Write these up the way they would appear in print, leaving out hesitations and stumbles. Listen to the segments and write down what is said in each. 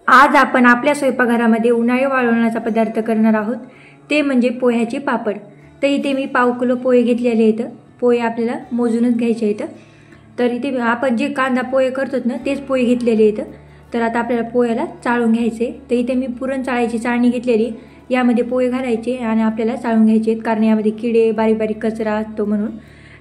आज आपण आपल्या स्वयंपाकघरामध्ये उन्हाळी वाळवण्याचा पदार्थ करणार आहोत, ते म्हणजे पोह्याचे पापड। तर इथे मी पाव किलो पोहे घेतलेले आहेत। पोहे आपल्याला मोजूनच घ्यायचे आहेत। तर इथे आपण जे कांदा पोहे करतो ना तेच पोहे घेतलेले आहेत। तर आता आपल्याला पोह्याला चाळून घ्यायचे। तर इथे मी पुरण चाळायची चाळणी घेतलेली, यामध्ये पोहे घालायचे आणि आपल्याला चाळून घ्यायचे, कारण यामध्ये किडे बारीक बारीक कचरा असतो म्हणून।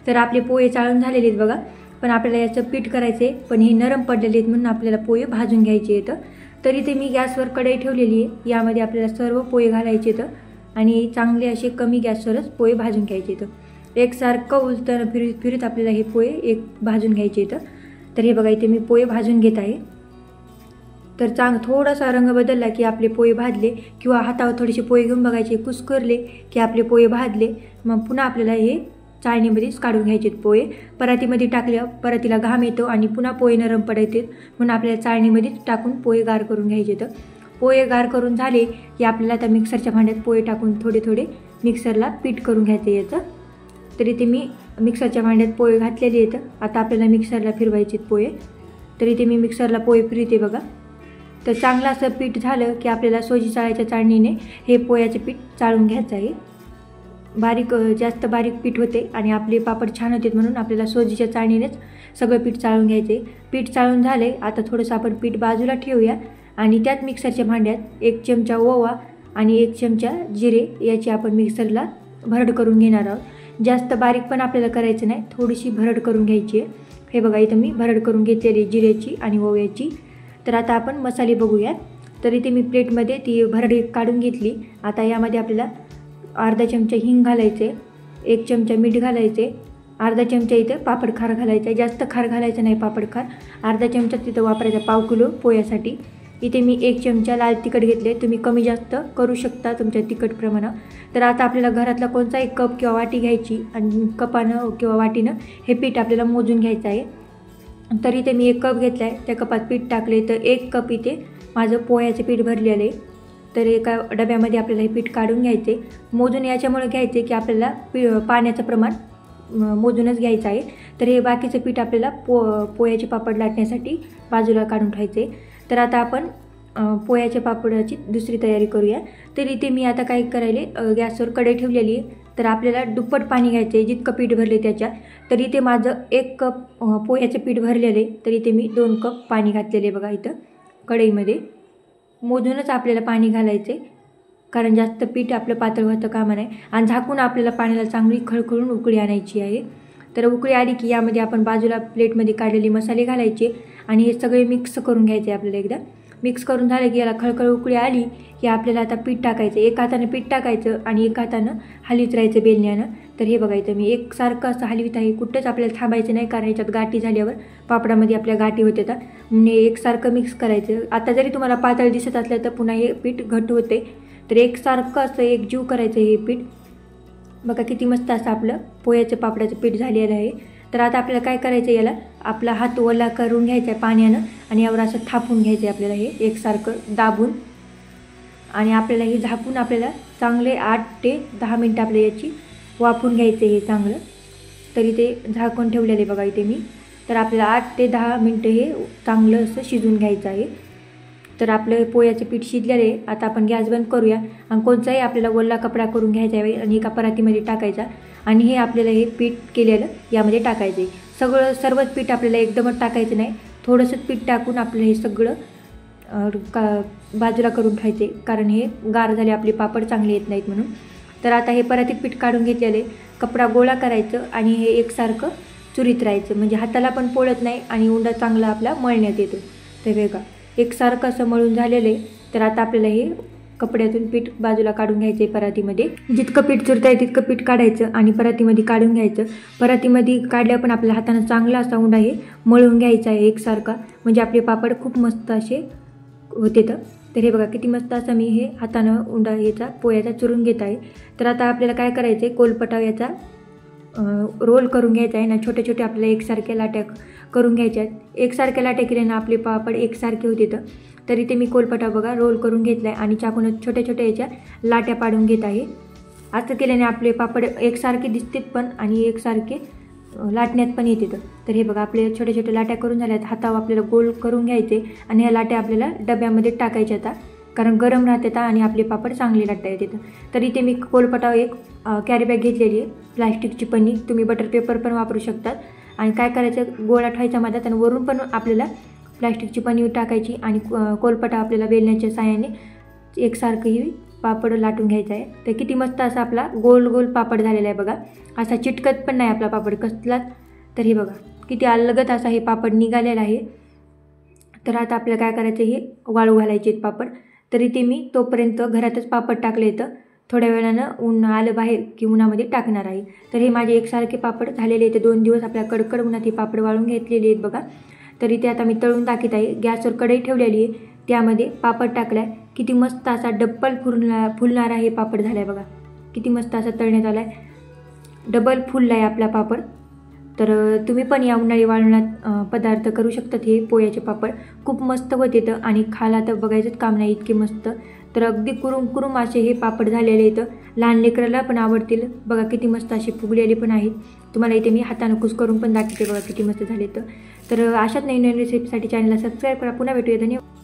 तर आपले पोहे चाळून झालेले आहेत बघा, पण आपल्याला याचं पीठ करायचे, पण हे नरम पडलेले आहेत म्हणून आपल्याला पोहे भाजून घ्यायचे आहेत। तर इथे मी गॅसवर कढई ठेवलेली आहे, यामध्ये आपल्याला सर्व पोहे घालायचे आहेत आणि चांगले असे कमी गॅसवरच पोहे भाजून घ्यायचे आहेत। एकसारखं उलटून फिरत आपल्याला हे पोहे एक भाजून घ्यायचे आहेत। तर हे बघा इथे मी पोहे भाजून घेत आहे। तर थोडासा रंग बदलला की आपले पोहे भाजले, किंवा हातावर थोडेसे पोहे घेऊन बघायचे, कुस्करले की आपले पोहे भाजले। मग पुन्हा आपल्याला हे चाळणीमध्येच काढून घ्यायचे पोहे। परातीमध्ये टाकल्या परातीला घाम येतो आणि पुन्हा पोहे नरम पडतात, म्हणून आपल्याला चाळणीमध्येच टाकून पोहे गार करून घ्यायचे। तर पोहे गार करून झाले की आपल्याला आता मिक्सरच्या भांड्यात पोहे टाकून थोडे थोडे मिक्सरला पीठ करून घ्यायचं याचं। तर इथे मी मिक्सरच्या भांड्यात पोहे घातलेले आहेत, आता आपल्याला मिक्सरला फिरवायचे पोहे। तर इथे मी मिक्सरला पोहे फिरते बघा। तर चांगलं असं पीठ झालं की आपल्याला सोजी चाळायच्या चाळणीने हे पोह्याचे पीठ चाळून घ्यायचं आहे। जास्त बारीक पीठ होते आणि आपले पापड छान होते, म्हणून आपल्याला सोजीच्या चाळणीनेच सगळं पीठ चाळून घ्यायचे। पीठ चाळून झाले, आता थोडंसं आपण पीठ बाजूला ठेवूया आणि त्यात मिक्सरच्या भांड्यात 1 चमचा ओवा आणि 1 चमचा जिरे याची आपण मिक्सरला भरड करून घेणार आहोत। जास्त बारीक पण आपल्याला करायचं नाही, थोडीशी भरड करून घ्यायची आहे। हे बघा इथं मी भरड करून घेतलेली जिरेची आणि ओव्याची। तर आता आपण मसाले बघूया। तर इथे मी प्लेटमध्ये ती भरड काढून घेतली। आता यामध्ये आपल्याला अर्धा चमचा हिंग घालायचे, 1 चमचा मीठ घालायचे, अर्धा चमचा इथं पापड खार घालायचा, जास्त खार घालायचं नाही पापड खार, अर्धा चमचा तिथं वापरायचा पाव किलो पोह्यासाठी। इथे मी 1 चमचा लाल तिखट घेतले, तुम्ही कमी जास्त करू शकता तुमच्या तिखट प्रमाणात। तर आता आपल्याला घरातला कोणताही कप किंवा वाटी घ्यायची आणि कपानं किंवा वाटीनं हे पीठ आपल्याला मोजून घ्यायचं आहे। तर इथे मी 1 कप घेतला आहे, त्या कपात पीठ टाकले, तर 1 कप इथे माझं पोह्याचं पीठ भरलेलं आहे। तर एका डब्यामध्ये आपल्याला हे पीठ काढून घ्यायचे। मोजून याच्यामुळे घ्यायचे की आपल्याला पाण्याचं प्रमाण मोजूनच घ्यायचं आहे। तर हे बाकीचं पीठ आपल्याला पोह्याचे पापड लाटण्यासाठी बाजूला काढून ठेवायचे। तर आता आपण पोह्याच्या पापडाची दुसरी तयारी करूया। तर इथे मी आता काय करायले, गॅसवर कढई ठेवलेली आहे, तर आपल्याला दुप्पट पाणी घ्यायचं आहे जितकं पीठ भरले त्याच्या। तर इथे माझं 1 कप पोह्याचं पीठ भरलेलं आहे, तर इथे मी 2 कप पाणी घातलेले बघा इथं कढईमध्ये। मोजूनच आपल्याला पाणी घालायचे, कारण जास्त पीठ आपलं पातळ होतं कामा नये। आणि झाकून आपल्याला पाण्याला चांगली खळखळून उकळी आणायची आहे। तर उकळी आली की यामध्ये आपण बाजूला प्लेटमध्ये काढलेले मसाले घालायचे आणि हे सगळे मिक्स करून घ्यायचे। आपल्याला एकदा मिक्स करून झालं की याला खळखळ उकळी आली की आपल्याला आता पीठ टाकायचं, 1 हातानं पीठ टाकायचं आणि 1 हातानं हलवीत राहायचं बेलण्यानं। तर हे बघायचं मी एकसारखं असं हलवीत आहे, कुठंच आपल्याला थांबायचं नाही, कारण ह्याच्यात गाठी झाल्यावर पापडामध्ये आपल्या गाठी होते। तर म्हणजे एकसारखं मिक्स करायचं। आता जरी तुम्हाला पातळ दिसत असलं तर पुन्हा हे पीठ घट्ट होते, तर एकसारखं असं एकजीव करायचं हे पीठ। बघा किती मस्त असं आपलं पोह्याचं पापडाचं पीठ झालेलं आहे। तर आता आपल्याला काय करायचं, याला आपला हात ओला करून घ्यायचा आहे पाण्यानं आणि यावर असं थापून घ्यायचं आहे आपल्याला, हे एकसारखं दाबून। आणि आपल्याला हे झाकून आपल्याला चांगले 8 ते 10 मिनटं आपल्याला याची वाफून घ्यायचं हे चांगलं। तर इथे झाकून ठेवलेलं आहे बघा इथे मी। तर आपल्याला 8 ते 10 मिनटं हे चांगलं असं शिजून घ्यायचं आहे। तर आपलं पोह्याचं पीठ शिजलेलं आहे। आता आपण गॅस बंद करूया आणि कोणताही आपल्याला ओला कपडा करून घ्यायचा आहे आणि एका परातीमध्ये टाकायचा आणि हे आपल्याला हे पीठ केलेलं यामध्ये टाकायचं आहे। सर्वच पीठ आपल्याला एकदमच टाकायचं नाही, थोडंसं पीठ टाकून आपल्याला हे सगळं बाजूला करून ठेवायचे, कारण हे गार झाले आपले पापड चांगले येत नाहीत म्हणून। तर आता हे परातीत पीठ काढून घेतलेले कपडा गोळा करायचं आणि हे एकसारखं चुरीत राहायचं, म्हणजे हाताला पण पोळत नाही आणि उंडा चांगला आपला मळण्यात येतो। तर बघा एकसारखं असं मळून झालेलं आहे। तर आता आपल्याला हे कपड्यातून पीठ बाजूला काढून घ्यायचं आहे परातीमध्ये। जितकं पीठ चुरता आहे तितकं पीठ काढायचं आणि परातीमध्ये काढून घ्यायचं। परातीमध्ये काढल्या पण आपल्या हातानं चांगला असा उंडा हे मळून घ्यायचा आहे एकसारखा, म्हणजे आपले पापड खूप मस्त असे होते। तर हे बघा किती मस्त असं मी हे हातानं उंडा याचा पोह्याचा चुरून घेत आहे। तर आता आपल्याला काय करायचं आहे, कोलपटा याचा रोल करून घ्यायचा आहे ना, छोटे छोटे आपल्याला एकसारख्या लाट्या करून घ्यायच्या आहेत। एकसारख्या लाट्या केल्यानं आपले पापड एकसारखे होते। तर इथे मी कोलपटा बघा रोल करून घेतला आहे आणि चाकून छोट्या छोट्या याच्या लाट्या पाडून घेत आहे। असं केल्याने आपले पापड एकसारखे दिसतात पण आणि एकसारखे लाटण्यात पण येते. तर हे बघा आपले छोटे छोटे लाट्या करून झाल्यात. हातावर आपल्याला गोल करून घ्यायचे आणि ह्या लाट्या आपल्याला डब्यामध्ये टाकायच्या आता, कारण गरम राहतात आणि आपले पापड चांगले लाटता येतात. तर इथे मी कोलपटावर एक कॅरी बॅग घेतलेली आहे, प्लास्टिकची पन्नी. तुम्ही बटर पेपर पण वापरू शकतात. आणि काय करायचं, गोळा ठेवायचा मध्यात आणि वरून पण आपल्याला प्लास्टिकची पन्नी टाकायची आणि कोलपटा आपल्याला बेलण्याच्या साहाय्याने एकसारखं ही पापड लाटून घ्यायचा आहे. तर किती मस्त असा आपला गोल गोल पापड झालेला आहे बघा. असा चिटकत पण नाही आपला पापड कसलाच. तर हे बघा किती अलगत असा हे पापड निघालेला आहे. तर आता आपल्याला काय करायचं, हे वाळू घालायचे आहेत पापड. तर इथे मी तोपर्यंत घरातच पापड टाकले आहेत. थोड्या वेळानं ऊन आलं बाहेर की उन्हामध्ये टाकणार आहे. तर हे माझे एकसारखे पापड झालेले आहेत. 2 दिवस आपल्या कडकड उन्हात हे पापड वाळून घेतलेले आहेत बघा. तर इथे आता मी तळून दाखवत आहे. गॅसवर कढई ठेवलेली आहे, त्यामध्ये पापड टाकला आहे. किती मस्त असा डब्बल फुलणारा हे पापड झाला आहे बघा. किती मस्त असा तळण्यात आला आहे, डबल फुलला आहे आपला पापड. तर तुम्ही पण या उन्हाळी वाळवणात पदार्थ करू शकतात. हे पोह्याचे पापड खूप मस्त होत येतं आणि खायला तर बघायचंच काम नाही, इतके मस्त. तर अगदी कुरुम कुरुम असे हे पापड झालेले आहेत. लहान लेकराला पण आवडतील बघा. किती मस्त असे फुगलेले पण आहेत. तुम्हाला इथे मी हातानं कुस करून पण दाखवते बघा किती मस्त झाले. तर अशाच नवीन नवीन रेसिपीसाठी चॅनलला सबस्क्राईब करा. पुन्हा भेटूया. धन्यवाद.